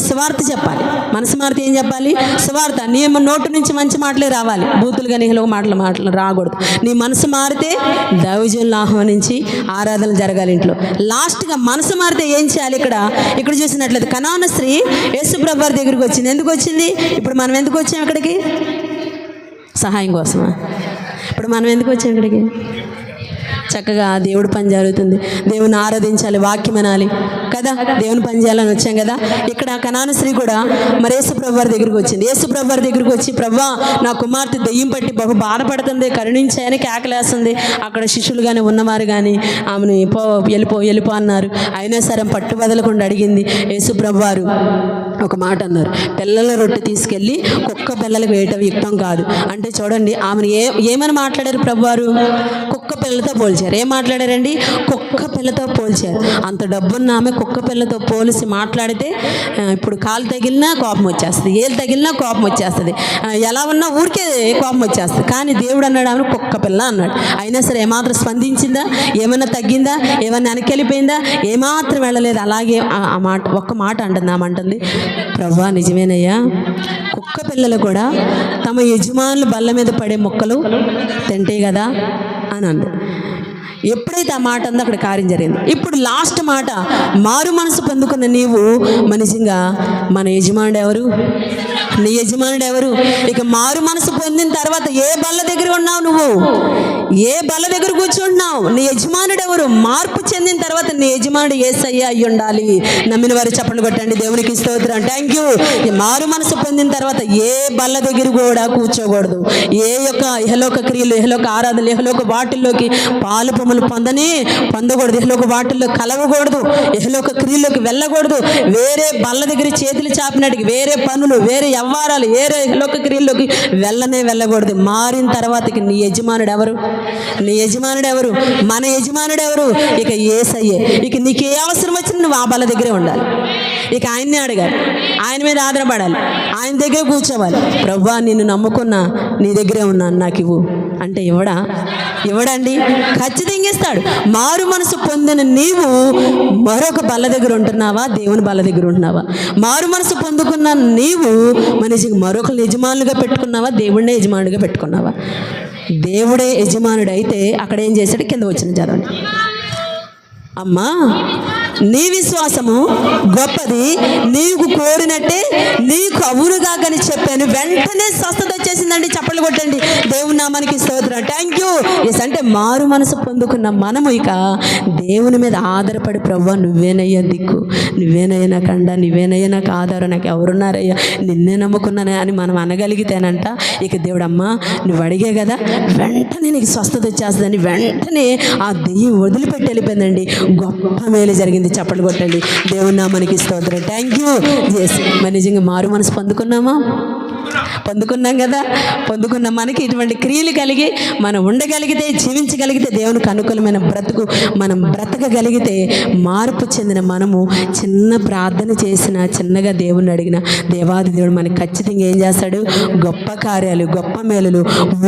సువార్త చెప్పాలి. మనసు మారితే ఏం చెప్పాలి? సువార్త. నీ నోటు నుంచి మంచి మాటలే రావాలి, బూతులుగా నీలో మాటలు రాకూడదు. నీ మనసు మారితే దైవజనులు ఆహ్వానించి ఆరాధనలు జరగాలి ఇంట్లో. లాస్ట్గా మనసు మారితే ఏం చేయాలి? ఇక్కడ చూసినట్లయితే కనాను స్త్రీ యేసుప్రభు వారి దగ్గరికి వచ్చింది. ఎందుకు వచ్చింది? ఇప్పుడు మనం ఎందుకు వచ్చాం ఇక్కడికి? సహాయం కోసమా? ఇప్పుడు మనం ఎందుకు వచ్చాం ఇక్కడికి? చక్కగా దేవుడి పని జరుగుతుంది, దేవుని ఆరాధించాలి, వాక్యం అనాలి కదా, దేవుని పని చేయాలని వచ్చాం కదా. ఇక్కడ కనాను స్త్రీ కూడా మరి యేసుప్రభు వారి దగ్గరికి వచ్చింది. యేసుప్రభు వారి దగ్గరికి వచ్చి, ప్రభువా నా కుమార్తె దెయ్యం పట్టి బహు బాధపడుతుంది, కరుణించాయని కేకలేస్తుంది. అక్కడ శిష్యులు కానీ ఉన్నవారు కానీ ఆమెను వెళ్ళిపో అన్నారు. అయినా సరే పట్టు వదలకుండా అడిగింది. యేసుప్రభు వారు ఒక మాట అన్నారు, పిల్లల రొట్టె తీసుకెళ్ళి కుక్క పిల్లలకు వేయటం యుక్తం కాదు అంటే చూడండి, ఆమెను ఏమని మాట్లాడారు ప్రభువారు? కుక్క పిల్లలతో పోల్చారు. ఏం మాట్లాడారండి? కుక్క పిల్లతో పోల్చారు. అంత డబ్బున్న ఆమె కుక్క పిల్లతో పోలిసి మాట్లాడితే ఇప్పుడు కాలు తగిలినా కోపం వచ్చేస్తుంది, ఏళ్ళు తగిలినా కోపం వచ్చేస్తుంది, ఎలా ఉన్నా ఊరికే కోపం వచ్చేస్తుంది. కానీ దేవుడు అన్నాడు ఆమెను కుక్క పిల్ల అన్నాడు. అయినా సరే ఏమాత్రం స్పందించిందా? ఏమన్నా తగ్గిందా? ఏమన్నా వెనకెళ్ళిపోయిందా? ఏమాత్రం వెళ్ళలేదు. అలాగే ఆ మాట ఒక్క మాట అంటుంది, ఆమంటుంది, ప్రభువా నిజమేనయ్యా, కుక్క పిల్లలు కూడా తమ యజమానులు బల్ల మీద పడే మొక్కలు తింటే కదా అని అంది. ఎప్పుడైతే ఆ మాట ఉందో అక్కడ కార్యం జరిగింది. ఇప్పుడు లాస్ట్ మాట, మారు మనసు పొందుకున్న నీవు మనిషిగా మన యజమానుడు ఎవరు? నీ యజమానుడు ఎవరు? ఇక మారు మనసు పొందిన తర్వాత ఏ బల్ల దగ్గర ఉన్నావు నువ్వు? ఏ బల్ల దగ్గర కూర్చుంటున్నావు? నీ యజమానుడు ఎవరు? మార్పు చెందిన తర్వాత నీ యజమానుడు యేసయ్య అయ్యి ఉండాలి. నమ్మిన వారు చప్పట్లు కొట్టండి, దేవునికి స్తోత్రం. Thank you. మారు మనసు పొందిన తర్వాత ఏ బల్ల దగ్గర కూడా కూర్చోకూడదు. ఏ యొక్క ఇహలోక క్రియలు, ఇహలోక ఆరాధనలు, ఇహలోక వాటిల్లోకి పాలు పొమ్మలు పొందకూడదు. ఇహలోక వాటిల్లో కలవకూడదు. ఇహలోక క్రియల్లోకి వెళ్ళకూడదు. వేరే బల్ల దగ్గర చేతులు చాపినట్టుగా వేరే పనులు, వేరే వ్యవహారాలు, వేరే ఇహలోక క్రియల్లోకి వెళ్ళకూడదు. మారిన తర్వాత ఇక నీ యజమానుడు ఎవరు? నీ యజమానుడు ఎవరు? మన యజమానుడు ఎవరు? ఇక యేసయ్యే. ఇక నీకు ఏ అవసరం వచ్చినా నువ్వు ఆ బల్ల దగ్గరే ఉండాలి. ఇక ఆయన్నే అడగాలి, ఆయన మీద ఆధారపడాలి, ఆయన దగ్గర కూర్చోవాలి. ప్రభువా నిన్ను నమ్ముకున్నా, నీ దగ్గరే ఉన్నాను, నాకు ఇవ్వు అంటే ఇవ్వడండి, ఖచ్చితంగా ఇస్తాడు. మారు మనసు పొందిన నీవు మరొక బల్ల దగ్గర ఉంటున్నావా? దేవుని బల్ల దగ్గర ఉంటున్నావా? మారు మనసు పొందుకున్న నీవు మనిషికి మరొక యజమానులుగా పెట్టుకున్నావా? దేవుడినే యజమానుడిగా పెట్టుకున్నావా? దేవుడే యజమానుడు అయితే అక్కడ ఏం చేశాడు? కింద వచ్చిన చదవండి. అమ్మా నీ విశ్వాసము గొప్పది, నీకు కోరినట్టే నీకు అవునుగా కానీ చెప్పాను. వెంటనే స్వస్థత వచ్చేసిందండి. చప్పట్లు కొట్టండి, దేవుని నామానికి స్తోత్రం. Thank you. ఎస్ అంటే మారు మనసు పొందుకున్న మనము ఇక దేవుని మీద ఆధారపడి, ప్రభువా నువ్వేనయ్యా దిక్కు, నువ్వేనయ్యా నాకు అండ, నువ్వేనయ్యా నాకు ఆధారం, నాకు ఎవరున్నారయ్యా, నిన్నే నమ్ముకున్నానే అని మనం అనగలిగితేనంట ఇక దేవుడు అమ్మా నువ్వు అడిగే కదా, వెంటనే నీకు స్వస్థత వచ్చేస్తుందని వెంటనే ఆ దెయ్యం వదిలిపెట్టి వెళ్ళిపోయిందండి. గొప్ప మేలు జరిగింది. చప్పట్లు కొట్టండి, దేవుని నామానికి స్తోత్రం. Thank you. ఎస్ మరి నిజంగా మారు మనసు పొందుకున్నామా? పొందుకున్నాం కదా. పొందుకున్న మనకి ఇటువంటి క్రియలు కలిగి మనం ఉండగలిగితే, జీవించగలిగితే, దేవునికి అనుకూలమైన బ్రతుకు మనం బ్రతకగలిగితే, మార్పు చెందిన మనము చిన్న ప్రార్థన చేసిన, చిన్నగా దేవుణ్ణి అడిగిన దేవాది దేవుడు మనకి ఖచ్చితంగా ఏం చేస్తాడు? గొప్ప కార్యాలు, గొప్ప మేలులు,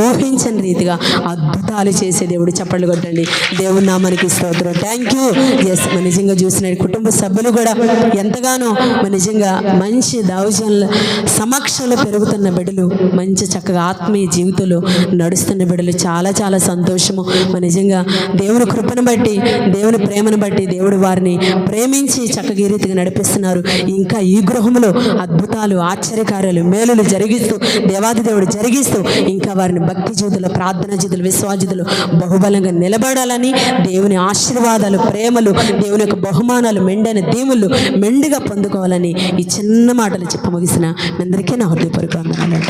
ఊహించని రీతిగా అద్భుతాలు చేసే దేవుడు. చప్పట్లు కొట్టండి, దేవుని నామానికి స్తోత్రం. Thank you. ఎస్ మన నిజంగా చూసిన కుటుంబ సభ్యులు కూడా ఎంతగానో మన నిజంగా మంచి దౌర్జన్యుల సమక్షంలో పెరుగుతున్న బిడ్డలు, మంచి చక్కగా ఆత్మీయ జీవితంలో నడుస్తున్న బిడ్డలు చాలా చాలా సంతోషము. మన నిజంగా దేవుని కృపను బట్టి, దేవుని ప్రేమను బట్టి దేవుడు వారిని ప్రేమించి చక్కగా ఈ రీతిగా నడిపిస్తున్నారు. ఇంకా ఈ గృహంలో అద్భుతాలు, ఆశ్చర్యకార్యాలు, మేలులు జరిగిస్తూ దేవాది దేవుడు జరిగిస్తూ ఇంకా వారిని భక్తి జీవితంలో, ప్రార్థన జీవితంలో, విశ్వాస జీవితంలో బహుబలంగా నిలబడాలని, దేవుని ఆశీర్వాదాలు, ప్రేమలు, దేవుని యొక్క బహుమానాలు, మెండైన దీవులు మెండుగా పొందుకోవాలని ఈ చిన్న మాటలు చెప్పి ముగిసిన మీ అందరికీ నా హృదయపూర్వక వందనాలు.